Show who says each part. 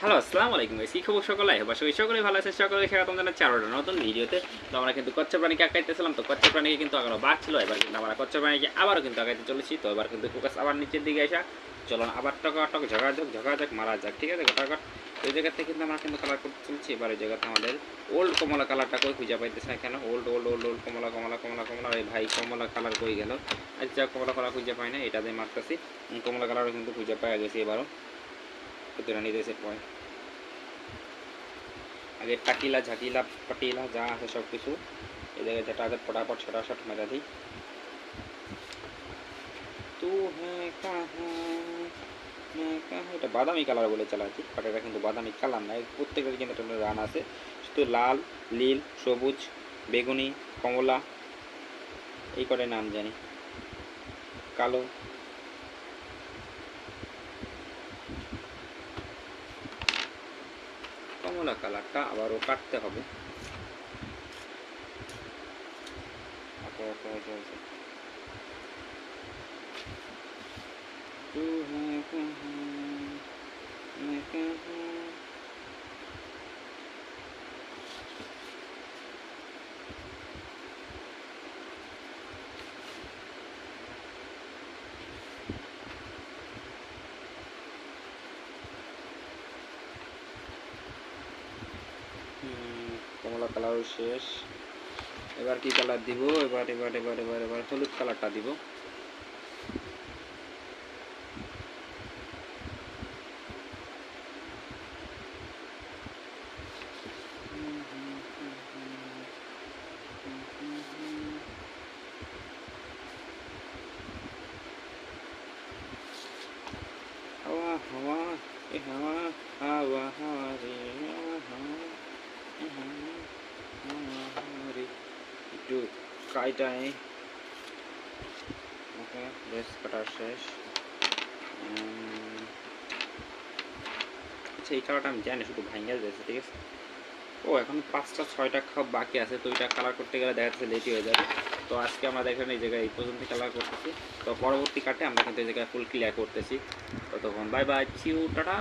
Speaker 1: Hello আসসালামু আলাইকুম guys, কি খবর সকলে? সকলে ভালো আছে, সকলে স্বাগতম জানাচ্ছি আরো একটা নতুন ভিডিওতে। তো আমরা কিন্তু কচ্ছপ প্রাণীকে আঁকাইতেছিলাম, তো কচ্ছপ প্রাণীকে কিন্তু আগানো বাঘ ছিল, এবার কিন্তু আমরা কচ্ছপ প্রাণীকে আবারও কিন্তু আঁকাইতে চলেছি। তো এবার কিন্তু ফোকাস আবার নিচের দিকে আসা, চলুন আবার টকাটক ঝগাঝক মারা যাক, ঠিক আছে গোটাগট। ওই জায়গাতে কিন্তু আমরা কিন্তু কালার করতে চলছি। এবার ওই জায়গাতে আমাদের ওল্ড কমলা কালারটা কই খুঁজে পাইতেছে না কেন? ওল্ড ওল্ড ওল্ড ওল্ড কমলা কমলা কমলা কমলা, এই ভাই কমলা কালার কই গেল? আচ্ছা, কমলা কালার খুঁজে পাই না, এটা দিয়ে মারতেছি। কমলা কালারও কিন্তু খুঁজে পাওয়া গেছে এবারও, কতটা নিতেছে পয়েন্ট। আগে টাকিলা ঝাঁকিলা পাটিলা যা আছে সব কিছু এই জায়গায় যেটা আছে ফটাফট ছটাশট মেরা দিই। তু হ্যাঁ কাহা मैं कहाँ, এটা বাদামি কালার বলে চালাচ্ছি, বাট এটা কিন্তু বাদামি কালার না, প্রত্যেকের কিন্তু একটা রান আছে। শুধু লাল, নীল, সবুজ, বেগুনি, কমলা, এই করে নাম জানি, কালো। কমলা কালারটা আবারও কাটতে হবে। तू है कहाँ मैं कहाँ। কমলা কালারও শেষ। এবার কি কালার দিব? এবার এবার এবার এবার এবার হলুদ কালারটা দিব। হাওয়া হাওয়া এ হাওয়া হাওয়া হাওয়া রে হাওয়া এ হাওয়া হাওয়া হাওয়া রে। একটু কাইটাই। ওকে, বেশ কাটার শেষ। আচ্ছা, এই কালারটা আমি জানি, শুধু ভাঙ্গা যাচ্ছে, ঠিক আছে। ও এখন 5টা 6টা খাপ বাকি আছে, তো ওইটা কালার করতে গেলে দেখা যাচ্ছে লেটই হয়ে যাবে। তো আজকে আমরা দেখেন এই জায়গায় এই পর্যন্ত কালার করতেছি। তো পরবর্তী কাটে আমরা কিন্তু এই জায়গায় ফুল ক্লিয়ার করতেছি। ততক্ষণ বাই বাই, চিউ টাটা।